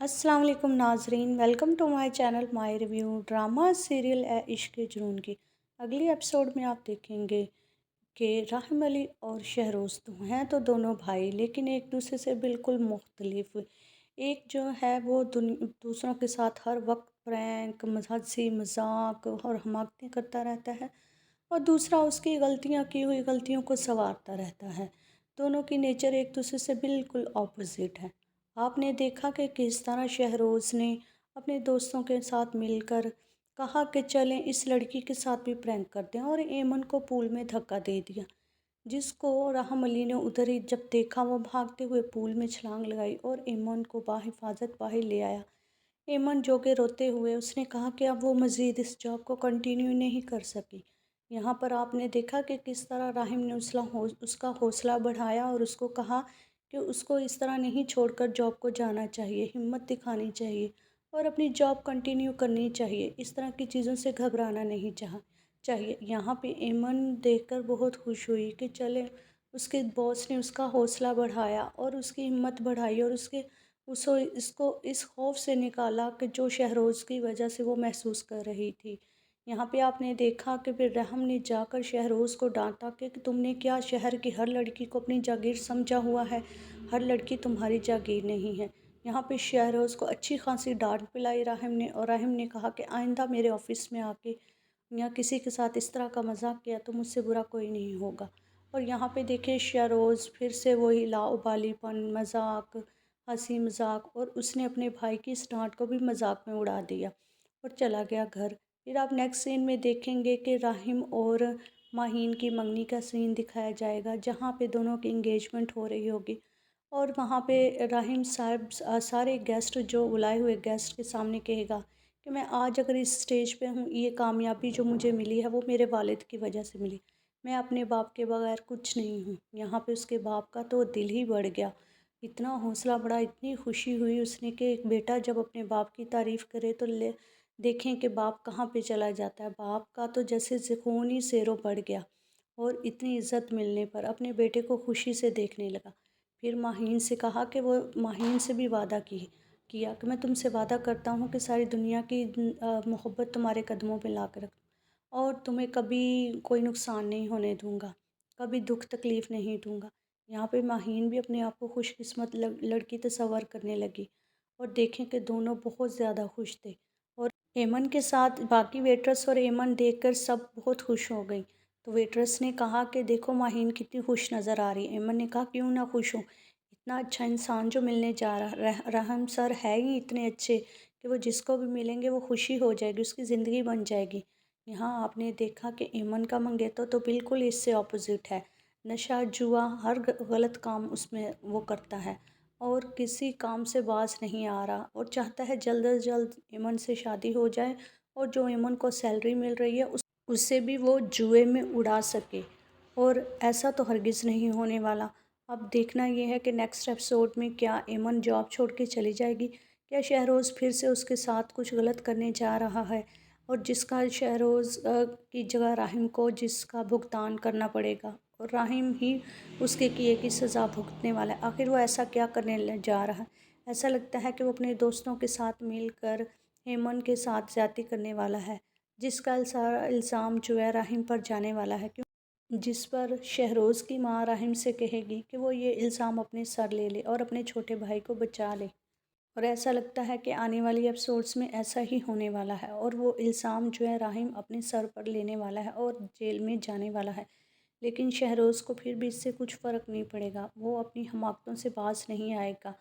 अस्सलाम वालेकुम नाजरीन, welcome to my channel my review. Drama serial है इश्क जुनून की अगली एपिसोड में आप देखेंगे कि राहिम अली और शहरोज़ तो हैं तो दोनों भाई, लेकिन एक दूसरे से बिल्कुल मुख्तलिफ। एक जो है वो दूसरों के साथ हर वक्त प्रैंक, हंसी मजाक और हमाकतें करता रहता है, और दूसरा उसकी गलतियाँ की हुई गलतियों को संवारता रहता है। दोनों की नेचर एक दूसरे से बिल्कुल ऑपोजिट है। आपने देखा कि किस तरह शहरोज़ ने अपने दोस्तों के साथ मिलकर कहा कि चलें इस लड़की के साथ भी प्रैंक करते हैं, और एमन को पूल में धक्का दे दिया, जिसको राहम अली ने उधर ही जब देखा वो भागते हुए पूल में छलांग लगाई और एमन को बाहिफाजत बाहर ले आया। एमन जो कि रोते हुए उसने कहा कि अब वो मज़ीद इस जॉब को कंटिन्यू नहीं कर सकी। यहाँ पर आपने देखा कि किस तरह राहिम ने उसका हौसला बढ़ाया और उसको कहा कि उसको इस तरह नहीं छोड़कर जॉब को जाना चाहिए, हिम्मत दिखानी चाहिए और अपनी जॉब कंटिन्यू करनी चाहिए। इस तरह की चीज़ों से घबराना नहीं चाहिए। यहाँ पे एमन देखकर बहुत खुश हुई कि चले उसके बॉस ने उसका हौसला बढ़ाया और उसकी हिम्मत बढ़ाई और इसको इस खौफ से निकाला कि जो शहरोज़ की वजह से वो महसूस कर रही थी। यहाँ पे आपने देखा कि फिर रहम ने जाकर शहरोज़ को डांटा कि तुमने क्या शहर की हर लड़की को अपनी जागीर समझा हुआ है, हर लड़की तुम्हारी जागीर नहीं है। यहाँ पे शहरोज़ को अच्छी खासी डांट पिलाई राहिम ने, और राहिम ने कहा कि आइंदा मेरे ऑफिस में आके या किसी के साथ इस तरह का मजाक किया तो मुझसे बुरा कोई नहीं होगा। और यहाँ पे देखिए शहरोज़ फिर से वही लाउबालीपन, मजाक, हंसी मजाक, और उसने अपने भाई की इस डांट को भी मजाक में उड़ा दिया और चला गया घर। फिर आप नेक्स्ट सीन में देखेंगे कि राहिम और माहीन की मंगनी का सीन दिखाया जाएगा, जहाँ पे दोनों की इंगेजमेंट हो रही होगी। और वहाँ पे राहिम साहब सारे गेस्ट जो बुलाए हुए गेस्ट के सामने कहेगा कि मैं आज अगर इस स्टेज पे हूँ, ये कामयाबी जो मुझे मिली है वो मेरे वालिद की वजह से मिली। मैं अपने बाप के बगैर कुछ नहीं हूँ। यहाँ पे उसके बाप का तो दिल ही बढ़ गया, इतना हौसला बढ़ा, इतनी खुशी हुई उसने कि एक बेटा जब अपने बाप की तारीफ़ करे तो ले देखें कि बाप कहाँ पे चला जाता है। बाप का तो जैसे खून ही सेरों बढ़ गया, और इतनी इज़्ज़त मिलने पर अपने बेटे को खुशी से देखने लगा। फिर माहीन से कहा कि वो माहीन से भी वादा किया कि मैं तुमसे वादा करता हूँ कि सारी दुनिया की मोहब्बत तुम्हारे कदमों पे ला कर रख, और तुम्हें कभी कोई नुकसान नहीं होने दूँगा, कभी दुख तकलीफ़ नहीं दूँगा। यहाँ पे माहीन भी अपने आप को खुशकिस्मत लड़की तस्वर करने लगी, और देखें कि दोनों बहुत ज़्यादा खुश थे। और एमन के साथ बाकी वेटर्स और एमन देखकर सब बहुत खुश हो गई। तो वेटर्स ने कहा कि देखो माहीन कितनी खुश नज़र आ रही है। एमन ने कहा क्यों ना खुश हूँ, इतना अच्छा इंसान जो मिलने जा रहा रहम सर है ही इतने अच्छे कि वो जिसको भी मिलेंगे वो खुशी हो जाएगी, उसकी ज़िंदगी बन जाएगी। यहाँ आपने देखा कि एमन का मंगेतर तो बिल्कुल इससे ऑपोजिट है। नशा जुआ हर गलत काम उसमें वो करता है और किसी काम से बाज नहीं आ रहा, और चाहता है जल्द अज जल्द एमन से शादी हो जाए और जो एमन को सैलरी मिल रही है उससे भी वो जुए में उड़ा सके। और ऐसा तो हरगिज़ नहीं होने वाला। अब देखना ये है कि नेक्स्ट एपिसोड में क्या एमन जॉब छोड़ के चली जाएगी, क्या शहरोज़ फिर से उसके साथ कुछ गलत करने जा रहा है, और जिसका शहरोज़ की जगह राहिम को जिसका भुगतान करना पड़ेगा, और राहिम ही उसके किए की सज़ा भुगतने वाला है। आखिर वो ऐसा क्या करने जा रहा है। ऐसा लगता है कि वो अपने दोस्तों के साथ मिलकर हेमन के साथ ज़्यादती करने वाला है, जिसका सारा इल्ज़ाम जो है राहिम पर जाने वाला है, जिस पर शहरोज़ की माँ राहिम से कहेगी कि वो ये इल्ज़ाम अपने सर ले ले और अपने छोटे भाई को बचा ले। और ऐसा लगता है कि आने वाली एपिसोड्स में ऐसा ही होने वाला है, और वो इल्ज़ाम जो है राहिम अपने सर पर लेने वाला है और जेल में जाने वाला है। लेकिन शहरोज़ को फिर भी इससे कुछ फ़र्क नहीं पड़ेगा, वो अपनी हमाकतों से बाज नहीं आएगा।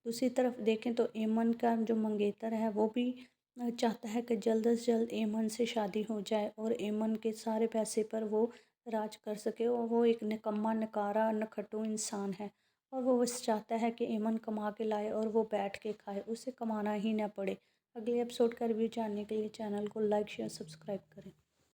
दूसरी तरफ देखें तो एमन का जो मंगेतर है वो भी चाहता है कि जल्द से जल्द एमन से शादी हो जाए और एमन के सारे पैसे पर वो राज कर सके, और वो एक निकम्मा नकारा नखट्टू इंसान है, और वो बस चाहता है कि एमन कमा के लाए और वो बैठ के खाए, उसे कमाना ही ना पड़े। अगले एपिसोड का रिव्यू जानने के लिए चैनल को लाइक शेयर सब्सक्राइब करें।